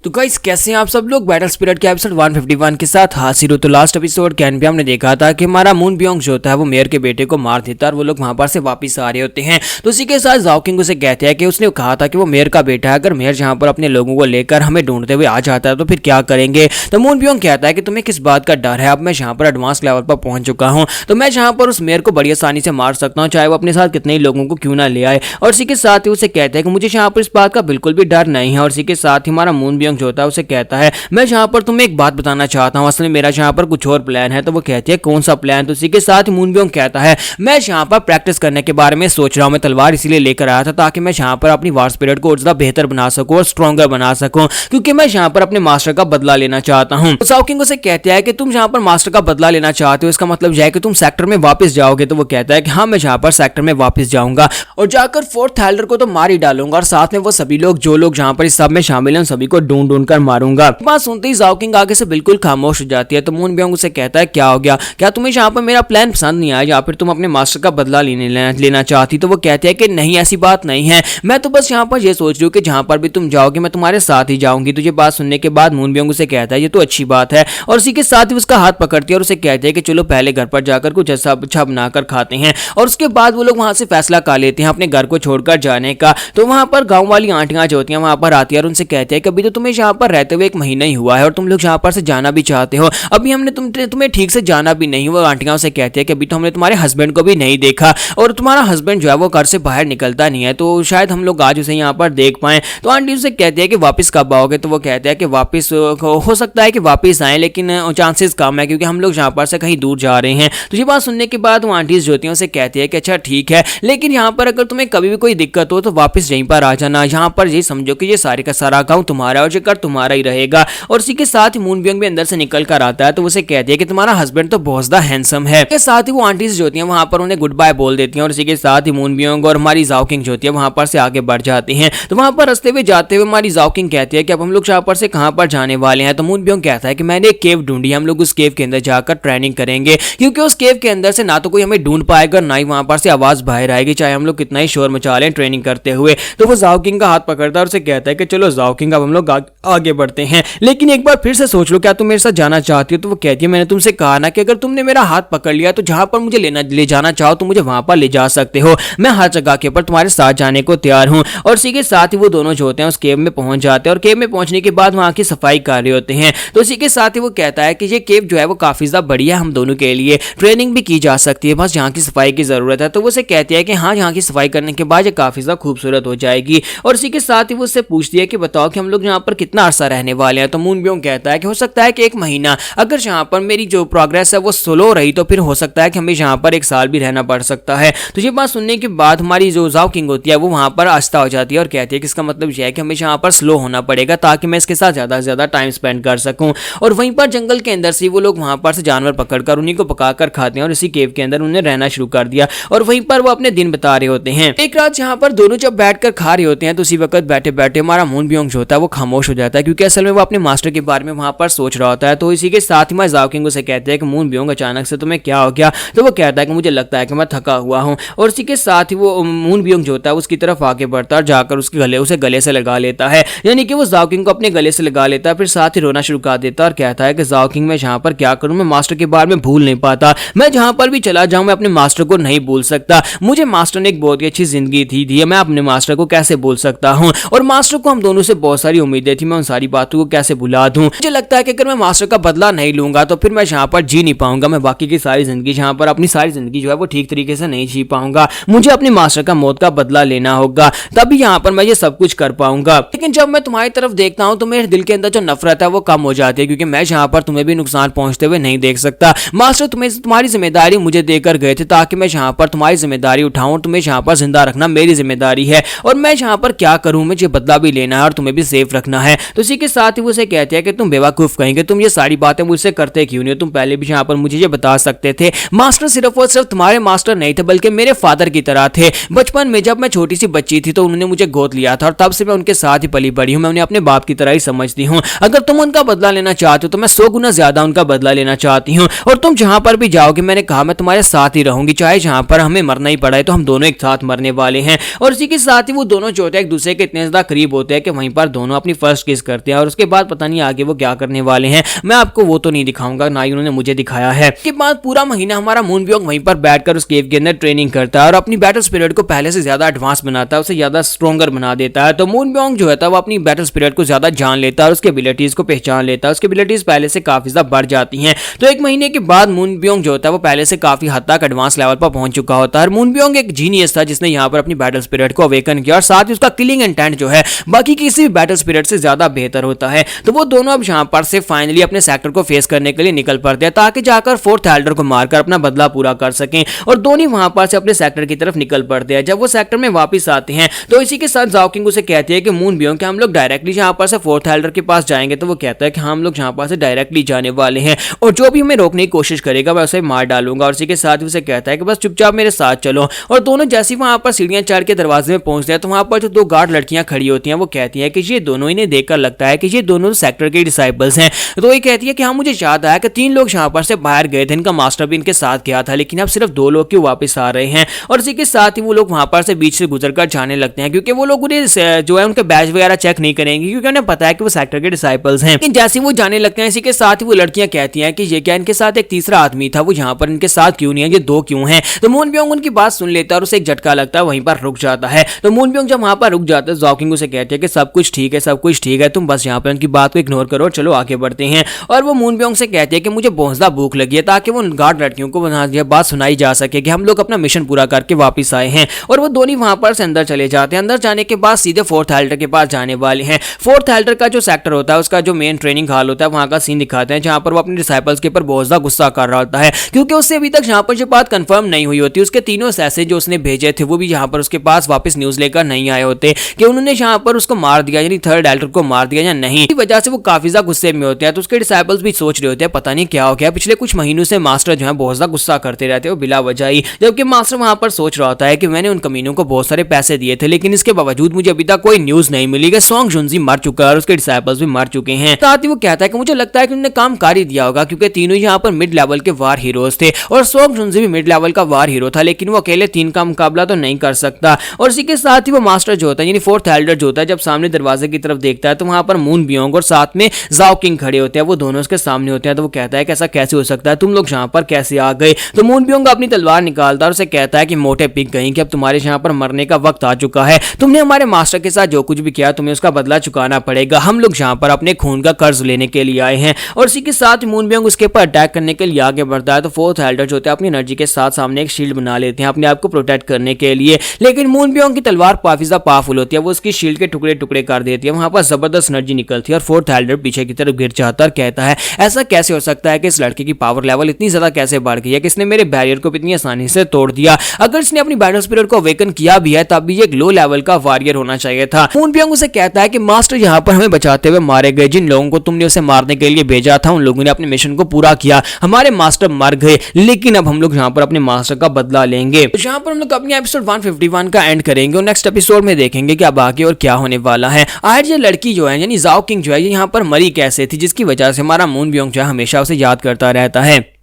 तो गाइस कैसे हैं आप सब लोग। बैटल स्पिरिट के एपिसोड 151 के साथ हाजिर हो। तो लास्ट एपिसोड के एंड पे हमने देखा था कि हमारा मून बियोंग जो होता है वो मेयर के बेटे को मार देता है और वो लोग वहां पर से वापस आ रहे होते हैं। तो उसी के साथ जाओ किंग उसे कहते हैं कि उसने कहा था कि वो मेयर का बेटा है, अगर मेयर जहां पर अपने लोगों को लेकर हमें ढूंढते हुए आ जाता है तो फिर क्या करेंगे। तो मून बियोंग कहता है कि तुम्हें किस बात का डर है, अब मैं जहां पर एडवांस लेवल पर पहुंच चुका हूं तो मैं जहां पर उस मेयर को बड़ी आसानी से मार सकता हूं, चाहे वो अपने साथ कितने ही लोगों को क्यों ना ले आए। और इसी के साथ ही उसे कहते हैं कि मुझे यहाँ पर इस बात का बिल्कुल भी डर नहीं है। और इसी के साथ ही हमारा मून बियोंग जो होता है उसे कहता है मैं जहां पर तुम्हें एक बात बताना चाहता हूं, असल में मेरा जहां पर कुछ और प्लान है। तो वो कहती है कौन सा प्लान। तो इसी के साथ ही मून बियोंग कहता है मैं जहां पर प्रैक्टिस करने के बारे में सोच रहा हूं, मैं तलवार इसीलिए लेकर आया था ताकि मैं जहां पर अपनी वार स्पिरिट को और ज्यादा बेहतर बना सकूं और स्ट्रॉन्गर बना सकूं, क्योंकि मैं जहां पर अपने मास्टर का बदला लेना चाहता हूं। तो साउकिंग उसे कहते हैं कि तुम जहां पर मास्टर का बदला लेना चाहते हो इसका मतलब यह है कि तुम सेक्टर में वापस जाओगे। तो वो कहता है कि हाँ मैं जहां पर सेक्टर में वापस जाऊंगा और जाकर फोर्थ हेल्डर को तो मार ही डालूंगा और साथ में वो सभी लोग जो लोग जहां पर इस सब में शामिल हैं उन सभी को ढूंढ ढूंढ कर मारूंगा। बात सुनते ही जाओ किंग आगे से बिल्कुल खामोश हो जाती है। तो मून बियोंग उसे कहता है क्या हो गया, क्या तुम्हें यहाँ पर मेरा प्लान पसंद नहीं आया या फिर तुम अपने मास्टर का बदला लेना चाहती। तो वो कहते हैं कि नहीं ऐसी बात नहीं है, मैं तो बस यहाँ पर ये सोच रही हूँ कि जहाँ पर भी तुम जाओगे मैं तुम्हारे साथ ही जाऊंगी। तो ये बात सुनने के बाद मून बियोंग उसे कहता है ये तो अच्छी बात है और उसी के साथ ही उसका हाथ पकड़ती है और उसे कहते हैं कि चलो पहले घर पर जाकर कुछ अच्छा बनाकर खाते हैं। और उसके बाद वो लोग वहां से फैसला कर लेते हैं अपने घर को छोड़कर जाने का। तो वहां पर गांव वाली आंटियां जो होती हैं वहां पर आती है और उनसे कहते हैं कि अभी तो तुम्हें यहाँ पर रहते हुए 1 महीना ही हुआ है और तुम लोग यहाँ पर से जाना भी चाहते हो, अभी हमने तुम्हें ठीक से जाना भी नहीं। वो आंटियां से कहती है कि अभी तो हमने तुम्हारे हस्बैंड को भी नहीं देखा और तुम्हारा हस्बैंड जो है वो घर से बाहर निकलता नहीं है, तो शायद हम लोग आज उसे यहाँ पर देख पाए। तो आंटी उसे कहती है कि वापस कब आओगे। तो वो कहते हैं कि वापस हो सकता है कि वापस आए लेकिन चांसेस कम है क्योंकि हम लोग यहाँ पर से कहीं दूर जा रहे हैं। तो ये बात सुनने के बाद वो आंटीज जो होती हैं उसे कहती है कि अच्छा ठीक है, लेकिन यहाँ पर अगर तुम्हें कभी भी कोई दिक्कत हो तो वापस यहीं पर आ जाना, यहाँ पर ये समझो कि ये सारे का सारा गाँव तुम्हारा और ये घर तुम्हारा ही रहेगा। और इसी के साथ ही मून बियोंग भी अंदर से निकल कर आता है। तो उसे कहती है कि तुम्हारा हस्बैंड तो बहुत ज्यादा हैंडसम है। इसके साथ ही वो आंटीज जो होती हैं वहां पर उन्हें गुड बाय बोल देती हैं और इसी के साथ ही मून बियोंग और हमारी जाओ किंग जो होती है वहां पर से आगे बढ़ जाती हैं। तो वहां पर रास्ते में जाते हुए हमारी जाओ किंग कहती है कि अब हम लोग यहाँ पर से कहां पर जाने वाले हैं। तो मून बियोंग कहता है कि मैंने एक केव ढूंढी, हम लोग उस केव के अंदर जाकर ट्रेनिंग करेंगे क्योंकि उस केव के अंदर से ना तो कोई हमें ढूंढ पाएगा ना ही वहां पर से आवाज बाहर आएगी, चाहे हम लोग कितना ही शोर मचा लें ट्रेनिंग करते हुए। तो वो जाओ किंग का हाथ पकड़ता है और उसे कहता है कि चलो जाओ किंग अब हम लोग आगे बढ़ते हैं, लेकिन एक बार फिर से सोच लो क्या तुम मेरे साथ जाना चाहती हो। तो वो कहती है मैंने तुमसे कहा ना कि अगर तुमने मेरा हाथ पकड़ लिया तो जहां पर मुझे ले जाना चाहो तो मुझे वहां पर ले जा सकते हो, मैं हर जगह के ऊपर तुम्हारे साथ जाने को तैयार हूं। और इसी के साथ ही वो दोनों जो होते हैं उस केव में पहुंच जाते हैं और केव में पहुंचने के बाद वहां की सफाई कर रहे होते हैं। तो इसी के साथ ही वो कहता है कि ये केव जो है वो काफी ज्यादा बढ़िया है, हम दोनों के लिए ट्रेनिंग भी की जा सकती है, बस यहाँ की सफाई की जरूरत है। तो वो उसे कहती है कि हाँ यहाँ की सफाई करने के बाद ये काफी ज्यादा खूबसूरत हो जाएगी। और इसी के साथ ही वो उससे पूछती है कि बताओ कि हम लोग यहाँ पर कितना अरसा रहने वाले हैं। तो मून बियोंग कहता है कि हो सकता है कि 1 महीना, अगर यहाँ पर मेरी जो प्रोग्रेस है वो स्लो रही तो फिर हो सकता है कि हमें यहाँ पर 1 साल भी रहना पड़ सकता है। तो ये बात सुनने के बाद हमारी जो जाओ किंग होती है वो वहां पर आस्था हो जाती है और कहती है कि इसका मतलब यह है कि हमें यहाँ पर स्लो होना पड़ेगा ताकि मैं इसके साथ ज्यादा से ज्यादा टाइम स्पेंड कर सकूं। और वहीं पर जंगल के अंदर से वो लोग वहां पर से जानवर पकड़कर उन्हीं को पकाकर खाते हैं और इसी केव के अंदर उन्हें रहना शुरू कर दिया और वहीं पर वो अपने दिन बता रहे होते हैं। एक रात यहाँ पर दोनों जब बैठकर खा रहे होते हैं तो उसी वक्त बैठे बैठे हमारा मून बियोंग जो होता है वो खामोश हो जाता है क्योंकि असल में वो अपने मास्टर के बारे में वहां पर सोच रहा होता है। तो इसी के साथ ही मैं जाओ किंग उसे कहते हैं कि मून बियोंग अचानक से तुम्हें क्या हो गया। तो वो कहता है कि मुझे लगता है कि मैं थका हुआ हूँ। और इसी के साथ ही वो मून बियोंग जो होता है उसकी तरफ आगे बढ़ता है और जाकर उसे गले से लगा लेता है, यानी कि वो जाओ किंग को अपने गले से लगा लेता है। फिर साथ ही रोना शुरू कर देता है और कहता है कि जाओ किंग मैं यहाँ पर क्या करूँ, मैं मास्टर के बारे में भूल नहीं पाता, मैं जहाँ पर भी चला जाऊँ मैं अपने मास्टर को नहीं भूल सकता, मुझे मास्टर ने एक बहुत ही अच्छी जिंदगी दी है, मैं अपने मास्टर को कैसे भूल सकता हूँ और मास्टर को हम दोनों से बहुत सारी उम्मीदें थी, मैं उन सारी बातों को कैसे भुला दूं। मुझे लगता है कि अगर मैं मास्टर का बदला नहीं लूंगा तो फिर मैं यहाँ पर जी नहीं पाऊंगा, मैं बाकी की सारी जिंदगी यहाँ पर अपनी सारी जिंदगी जो है वो ठीक तरीके से नहीं जी पाऊंगा, मुझे अपने मास्टर का मौत का बदला लेना होगा, तभी यहाँ पर मैं ये सब कुछ कर पाऊंगा। लेकिन जब मैं तुम्हारी तरफ देखता हूँ तो मेरे दिल के अंदर जो नफरत है वो कम हो जाती है क्योंकि मैं यहाँ पर तुम्हें भी नुकसान पहुंचते हुए नहीं देख सकता। मास्टर तुम्हारी जिम्मेदारी मुझे देकर गए थे ताकि मैं यहाँ पर तुम्हारी जिम्मेदारी उठाऊं, तुम्हें यहाँ पर जिंदा रखना मेरी जिम्मेदारी है और मैं यहाँ पर क्या करूं, मुझे बदला भी लेना है और तुम्हें भी सेफ रखना है। तो इसी के साथ ही वो उसे कहते हैं कि तुम बेवकूफ कहेंगे, तुम ये सारी बातें मुझसे करते क्यों नहीं हो, तुम पहले भी यहाँ पर मुझे ये बता सकते थे। मास्टर सिर्फ और सिर्फ तुम्हारे मास्टर नहीं थे बल्कि मेरे फादर की तरह थे। बचपन में जब मैं छोटी सी बच्ची थी तो उन्होंने मुझे गोद लिया था और तब से मैं उनके साथ ही पली बड़ी हूँ, मैं उन्हें अपने बाप की तरह ही समझती हूँ। अगर तुम उनका बदला लेना चाहते हो तो मैं 100 गुना ज्यादा उनका बदला लेना चाहती हूँ और तुम जहां पर भी जाओगे मैंने कहा मैं तुम्हारे साथ ही रहूंगी, चाहे जहां पर हमें मरना ही पड़ा है तो हम दोनों एक साथ मरने वाले हैं। और इसी के साथ ही वो दोनों जो होते हैं एक दूसरे के इतने ज्यादा करीब होते हैं कि वहीं पर दोनों अपनी फर्स्ट फर्स्ट किस करते हैं और उसके बाद पता नहीं आगे वो क्या करने वाले हैं, मैं आपको वो तो नहीं दिखाऊंगा, ना ही उन्होंने मुझे दिखाया है। इसके बाद पूरा महीना हमारा मून ब्योंग वहीं पर बैठकर उस केव के अंदर ट्रेनिंग करता है और अपनी बैटल स्पिरिट को पहले से ज्यादा एडवांस बनाता है, उसे ज्यादा स्ट्रॉन्गर बना देता है। तो मून ब्योंग जो है वो अपनी बैटल स्पिरिट को ज्यादा जान लेता है और उसकी एबिलिटीज को पहचान लेता है, उसकी एबिलिटीज पहले से काफी ज्यादा बढ़ जाती हैं। तो एक महीने के बाद मून ब्योंग जो होता है वो पहले से काफी हद तक एडवांस लेवल पर पहुंच चुका होता है। मून ब्योंग एक जीनियस था जिसने यहाँ पर अपनी बैटल स्पिरिट को अवेकन किया और साथ ही उसका किलिंग इंटेंट जो है बाकी किसी भी बैटल स्पिरिट से ज्यादा बेहतर होता है। तो वो दोनों अब यहाँ पर से फाइनली अपने सेक्टर को फेस करने के लिए निकल पड़ते हैं ताकि जाकर फोर्थ एल्डर को मारकर अपना बदला पूरा कर सकें और दोनों वहां पर से अपने सेक्टर की तरफ निकल पड़ते हैं। जब वो सेक्टर में वापस आते हैं तो इसी के साथ जाओ किंग उसे कहती है कि मून ब्योंग हम लोग डायरेक्टली जहां पर से फोर्थ एल्डर के पास जाएंगे। तो वो कहता है कि हम लोग जहां पर से डायरेक्टली जाने वाले हैं और जो भी हमें रोकने की कोशिश करेगा मैं उसे मार डालूंगा। और इसी के साथ उसे कहता है कि बस चुपचाप मेरे साथ चलो। और दोनों जैसे ही वहां पर सीढ़ियां चढ़ के दरवाजे में पहुंचते हैं तो वहां पर जो दो गार्ड लड़कियां खड़ी होती हैं वो कहती हैं कि ये दोनों, इन्हें देखकर लगता है कि ये दोनों सेक्टर के डिसाइपल्स हैं। तो ये कहती है कि हाँ मुझे याद आया कि 3 लोग यहाँ पर से बाहर गए थे, इनका मास्टर भी इनके साथ गया था, लेकिन अब सिर्फ 2 लोग क्यों वापस आ रहे हैं। और इसी के साथ ही वो लोग वहां पर से बीच से गुजरकर जाने लगते हैं क्योंकि वो लोग उन्हें जो है उनके बैच वगैरह चेक नहीं करेंगे क्योंकि उन्हें पता है कि वो सेक्टर के डिसाइपल्स हैं। लेकिन जैसे वो जाने लगते हैं इसी के साथ ही वो लड़कियां कहती हैं कि ये क्या इनके साथ एक तीसरा आदमी था, वो यहाँ पर इनके साथ क्यों नहीं है, ये 2 क्यों हैं। तो मून ब्योंग उनकी बात सुन लेता है और उसे एक झटका लगता है, वहीं पर रुक जाता है। तो मून ब्योंग जब वहां पर रुक जाता है जाओ किंग उसे कहते हैं कि सब कुछ ठीक है, सब कुछ ठीक है, तुम बस यहाँ पर उनकी बात को इग्नोर करो, चलो आगे बढ़ते हैं। और वो मून ब्योंग से कहते हैं कि मुझे बहुत ज्यादा भूख लगी है ताकि वो गार्ड लड़कियों को यह बात सुनाई जा सके कि हम लोग अपना मिशन पूरा करके वापस आए हैं। और वो दोनों वहां पर से अंदर चले जाते हैं। अंदर जाने के बाद सीधे फोर्थ एल्डर के पास जाने वाले हैं। फोर्थ एल्डर का जो सेक्टर होता है उसका जो मेन ट्रेनिंग हॉल होता है वहां का सीन दिखाते हैं जहां पर वो अपने डिसाइपल्स के ऊपर बहुत ज्यादा गुस्सा कर रहा होता है क्योंकि उससे अभी तक यहाँ पर जो बात कंफर्म नहीं हुई होती, उसके तीनों ऐसे जो उसने भेजे थे वो भी यहाँ पर उसके पास वापस न्यूज लेकर नहीं आए होते कि उन्होंने यहाँ पर उसको मार दिया, यानी थर्ड एल्डर को मार दिया या नहीं। इसी वजह से वो काफी ज्यादा गुस्से में होते हैं। तो उसके डिसाइपल्स भी सोच रहे होते हैं पता नहीं क्या हो गया, पिछले कुछ महीनों से मास्टर जो है बहुत ज्यादा गुस्सा करते रहते हैं बिला वजह ही। जबकि मास्टर वहां पर सोच रहा होता है कि मैंने उन कमीनों को बहुत सारे पैसे दिए थे लेकिन इसके बावजूद मुझे अभी तक कोई न्यूज नहीं मिली कि सॉन्ग जुनजी मर चुका है और उसके डिसाइपल्स भी मर चुके हैं। साथ ही वो कहता है कि मुझे लगता है कि उन्होंने काम कर ही दिया होगा क्योंकि तीनों यहाँ पर मिड लेवल के वार हीरोज थे और सॉन्ग जुनजी भी मिड लेवल का वार हीरो था, लेकिन वो अकेले 3 का मुकाबला तो नहीं कर सकता। और इसी के साथ ही वो मास्टर जो होता है यानी फोर्थ एल्डर जो होता है जब सामने दरवाजे की तरफ देखता है तो वहां पर मून ब्योंग और साथ में जाओ किंग खड़े होते हैं, वो दोनों उसके सामने होते हैं। तो वो कहता है कि ऐसा कैसे हो सकता है, तुम लोग यहाँ पर कैसे आ गए। तो मून ब्योंग अपनी तलवार निकालता है और उसे कहता है कि मोटे पिक गई कि अब तुम्हारे यहाँ पर मरने का वक्त आ चुका है, तुमने हमारे मास्टर के साथ जो कुछ भी किया तुम्हें उसका बदला चुकाना पड़ेगा, हम लोग यहाँ पर अपने खून का कर्ज लेने के लिए आए हैं। और इसी के साथ मून ब्योंग उसके ऊपर अटैक करने के लिए आगे बढ़ता है। तो फोर्थ एल्डर जो होता है अपनी एनर्जी के साथ सामने एक शील्ड बना लेते हैं अपने आप को प्रोटेक्ट करने के लिए, लेकिन मून ब्योंग की तलवार काफी ज्यादा पावरफुल होती है, वो उसकी शील्ड के टुकड़े टुकड़े कर देती है, वहां पर जबरदस्त एनर्जी निकलती है और फोर्थ एल्डर पीछे की तरफ गिर जाता है और कहता है ऐसा कैसे हो सकता है कि इस लड़के की पावर लेवल इतनी ज्यादा कैसे बढ़ गई है कि इसने मेरे बैरियर को इतनी आसानी से तोड़ दिया। अगर इसने अपनी बैटल स्पिरिट को अवेकन किया भी है तब भी एक लो लेवल का वॉरियर होना चाहिए था। मून ब्योंग उसे कहता है कि मास्टर यहाँ पर हमें बचाते हुए मारे गए, जिन लोगों को तुमने उसे मारने के लिए भेजा था उन लोगों ने अपने मिशन को पूरा किया, हमारे मास्टर मर गए, लेकिन अब हम लोग यहाँ पर अपने मास्टर का बदला लेंगे। तो यहाँ पर हम लोग अपनी एपिसोड 151 का एंड करेंगे और नेक्स्ट एपिसोड में देखेंगे कि अब आगे और क्या होने वाला है। आज ये लड़की जो है यानी जाओ किंग जो है ये यहाँ पर मरी कैसे थी जिसकी वजह से हमारा मून ब्योंग जो है हमेशा उसे याद करता रहता है।